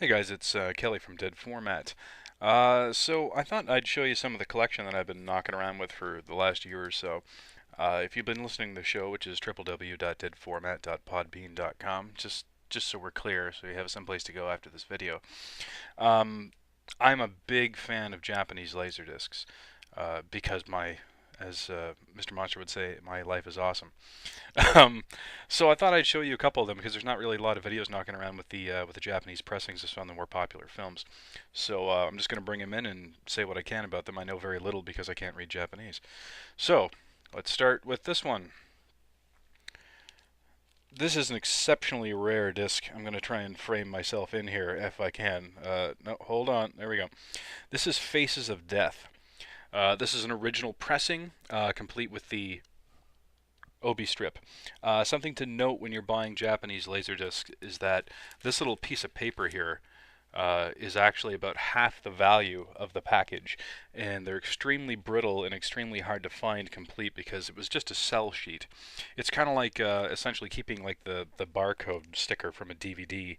Hey guys, it's Kelly from Dead Format. So I thought I'd show you some of the collection that I've been knocking around with for the last year or so. If you've been listening to the show, which is www.deadformat.podbean.com, just so we're clear, so you have some place to go after this video. Um, I'm a big fan of Japanese laserdiscs because as Mr. Monster would say, my life is awesome. Um, so I thought I'd show you a couple of them because there's not really a lot of videos knocking around with the Japanese pressings of some of the more popular films. So I'm just going to bring them in and say what I can about them. I know very little because I can't read Japanese. So let's start with this one. This is an exceptionally rare disc. I'm going to try and frame myself in here if I can. No, hold on. There we go. This is Faces of Death. This is an original pressing, complete with the Obi strip. Something to note when you're buying Japanese Laserdiscs is that this little piece of paper here is actually about half the value of the package, and they're extremely brittle and extremely hard to find complete because it was just a sell sheet. It's kind of like essentially keeping like the barcode sticker from a DVD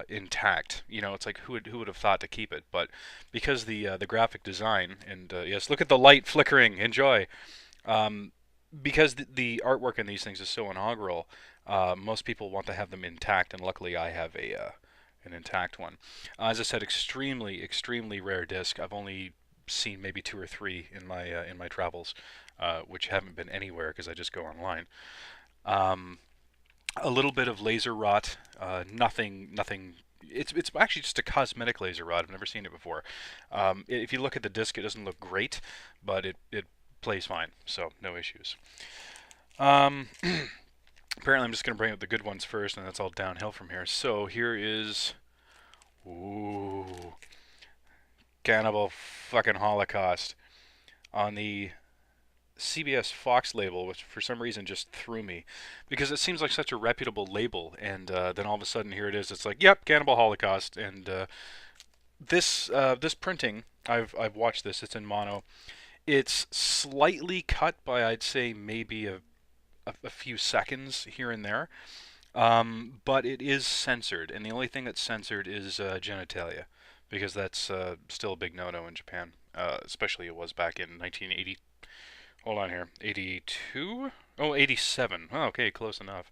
intact. You know, it's like who would have thought to keep it? But because the graphic design and yes, look at the light flickering. Enjoy. Um, because the artwork in these things is so inaugural, most people want to have them intact, and luckily I have a an intact one. As I said, extremely rare disc. I've only seen maybe two or three in my travels, which haven't been anywhere because I just go online. Um, a little bit of laser rot, nothing. It's actually just a cosmetic laser rot. I've never seen it before. If you look at the disc, it doesn't look great, but it plays fine, so no issues. Um, Apparently, I'm just going to bring up the good ones first, and that's all downhill from here. So here is, ooh, Cannibal fucking Holocaust on the CBS Fox label, which for some reason just threw me, because it seems like such a reputable label, and then all of a sudden here it is. It's like, yep, Cannibal Holocaust, and this printing, I've watched this. It's in mono. It's slightly cut by I'd say maybe a few seconds here and there, but it is censored, and the only thing that's censored is genitalia, because that's still a big no-no in Japan. Especially it was back in 1980. Hold on here, 82? Oh, 87. Oh, okay, close enough.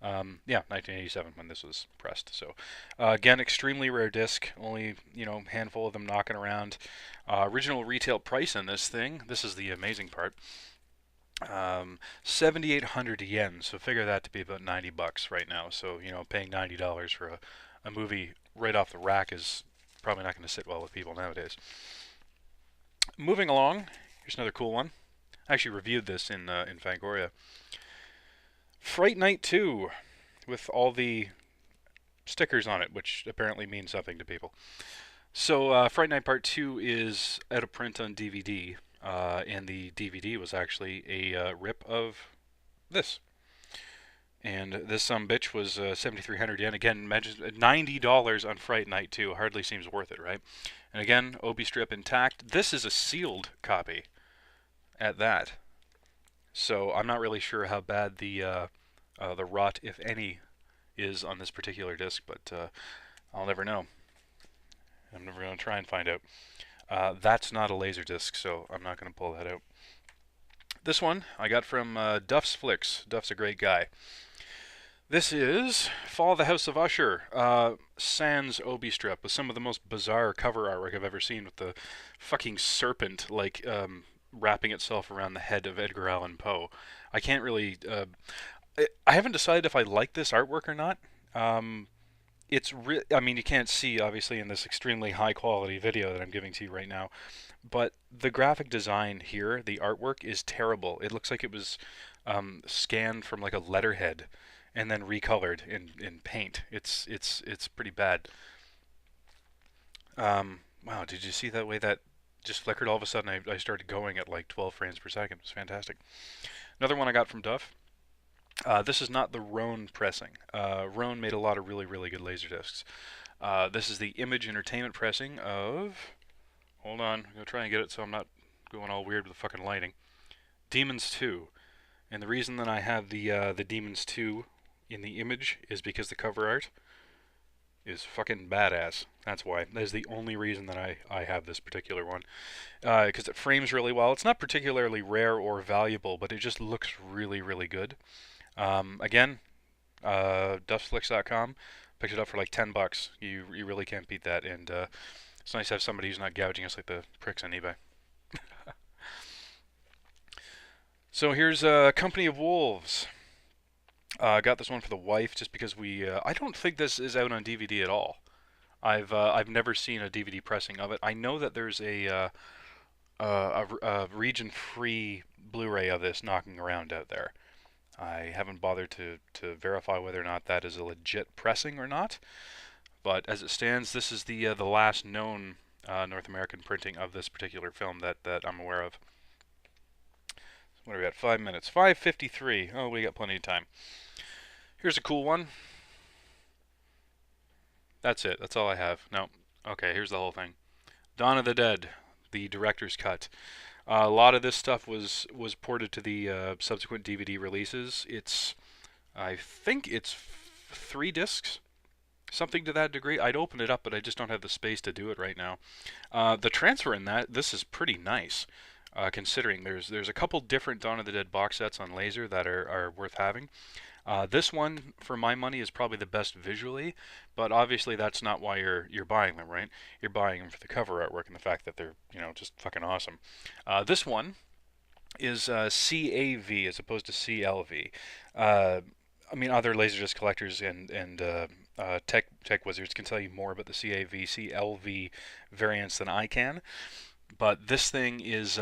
Yeah, 1987 when this was pressed. So, again, extremely rare disc. Only handful of them knocking around. Original retail price in this thing. This is the amazing part. 7,800 yen. So figure that to be about 90 bucks right now. So paying $90 for a movie right off the rack is probably not going to sit well with people nowadays. Moving along, here's another cool one. I actually reviewed this in Fangoria. Fright Night 2 with all the stickers on it, which apparently means something to people. So Fright Night Part 2 is out of print on DVD, and the DVD was actually a rip of this. And this bitch was 7,300 yen. Again, imagine $90 on Fright Night 2. Hardly seems worth it, right? And again, Obi strip intact. This is a sealed copy at that. So I'm not really sure how bad the rot, if any, is on this particular disc, but I'll never know. I'm never going to try and find out. That's not a laser disc, so I'm not going to pull that out. This one I got from Duff's Flicks. Duff's a great guy. This is Fall of the House of Usher, sans Obi strip, with some of the most bizarre cover artwork I've ever seen, with the fucking serpent like wrapping itself around the head of Edgar Allan Poe. I can't really. I haven't decided if I like this artwork or not. I mean, you can't see obviously in this extremely high quality video that I'm giving to you right now, but the graphic design here, the artwork is terrible. It looks like it was scanned from like a letterhead and then recolored in paint. It's pretty bad. Wow, did you see that way that just flickered all of a sudden? I started going at like 12 frames per second. It was fantastic. Another one I got from Duff. This is not the Roan pressing. Roan made a lot of really good laserdiscs. This is the Image Entertainment pressing of. Hold on, I'm gonna try and get it so I'm not going all weird with the fucking lighting. Demons 2, and the reason that I have the Demons 2 in the image is because the cover art is fucking badass. That's why. That is the only reason that I have this particular one. Because it frames really well. It's not particularly rare or valuable, but it just looks really, really good. Again, dustflix.com. Picked it up for like $10. You really can't beat that, and it's nice to have somebody who's not gouging us like the pricks on eBay. So here's Company of Wolves. I got this one for the wife just because we. I don't think this is out on DVD at all. I've never seen a DVD pressing of it. I know that there's a region-free Blu-ray of this knocking around out there. I haven't bothered to verify whether or not that is a legit pressing or not. But as it stands, this is the last known North American printing of this particular film that I'm aware of. What are we at? 5 minutes. 5:53. Oh, we got plenty of time. Here's a cool one. That's it. That's all I have. No. Okay, here's the whole thing. Dawn of the Dead, the director's cut. A lot of this stuff was ported to the subsequent DVD releases. I think it's 3 discs, something to that degree. I'd open it up, but I just don't have the space to do it right now. The transfer in this is pretty nice, considering there's a couple different Dawn of the Dead box sets on laser that are worth having. This one, for my money, is probably the best visually, but obviously that's not why you're buying them, right? You're buying them for the cover artwork and the fact that they're just fucking awesome. This one is CAV as opposed to CLV. I mean, other Laserdisc collectors and tech wizards can tell you more about the CAV CLV variants than I can. But this thing is,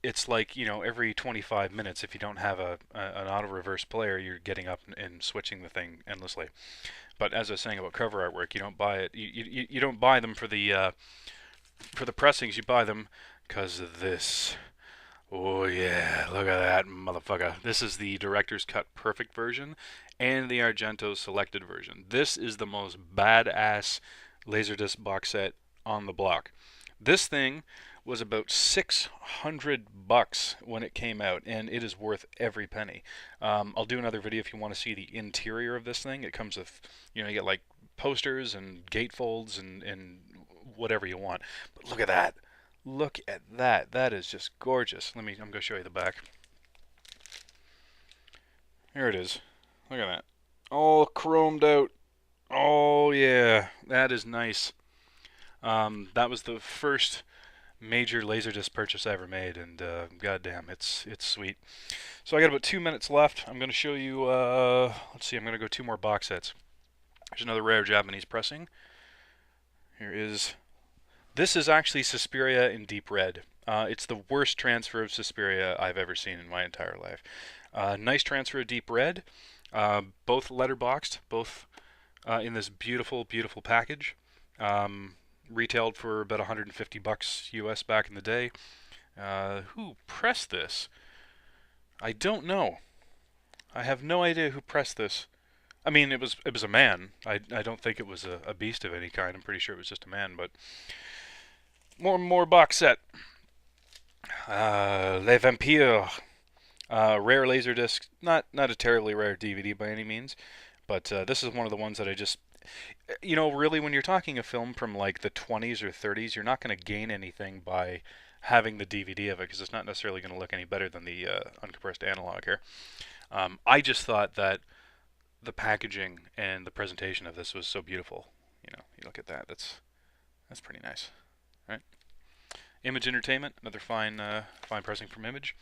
it's like, every 25 minutes, if you don't have an auto reverse player, you're getting up and switching the thing endlessly. But as I was saying about cover artwork, you don't buy it. You don't buy them for the pressings. You buy them because of this. Oh yeah, look at that motherfucker. This is the director's cut perfect version and the Argento selected version. This is the most badass Laserdisc box set on the block. This thing was about $600 when it came out, and it is worth every penny. I'll do another video if you want to see the interior of this thing. It comes with, you get like posters and gatefolds and whatever you want. But look at that. Look at that. That is just gorgeous. I'm going to show you the back. Here it is. Look at that. All chromed out. Oh yeah, that is nice. That was the first major Laserdisc purchase I ever made, and goddamn, it's sweet. So I got about 2 minutes left. I'm going to show you. Let's see. I'm going to go 2 more box sets. There's another rare Japanese pressing. Here is. This is actually Suspiria in deep red. It's the worst transfer of Suspiria I've ever seen in my entire life. Nice transfer of deep red. Both letterboxed, both in this beautiful, beautiful package. Retailed for about $150 US back in the day. Who pressed this? I don't know. I have no idea who pressed this. I mean, it was a man. I don't think it was a beast of any kind. I'm pretty sure it was just a man. But more box set. Les Vampires. Rare Laserdisc. Not a terribly rare DVD by any means. But this is one of the ones that I just... really, when you're talking a film from like the 20s or 30s, you're not going to gain anything by having the DVD of it because it's not necessarily going to look any better than the uncompressed analog here. I just thought that the packaging and the presentation of this was so beautiful. You look at that. That's pretty nice, right? Image Entertainment, another fine pressing from Image.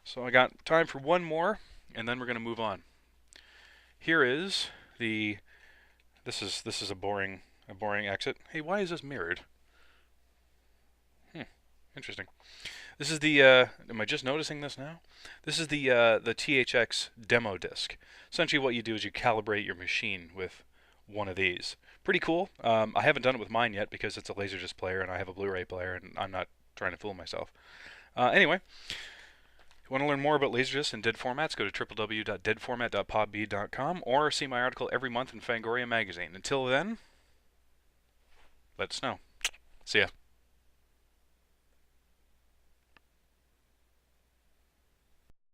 So I got time for one more, and then we're going to move on. Here is the. This is a boring exit. Hey, why is this mirrored? Interesting. This is the. Am I just noticing this now? This is the THX demo disc. Essentially, what you do is you calibrate your machine with one of these. Pretty cool. I haven't done it with mine yet because it's a Laserdisc player and I have a Blu-ray player, and I'm not trying to fool myself. Anyway. If you want to learn more about Laserdisc and dead formats, go to www.deadformat.podbean.com or see my article every month in Fangoria magazine. Until then, let us know. See ya.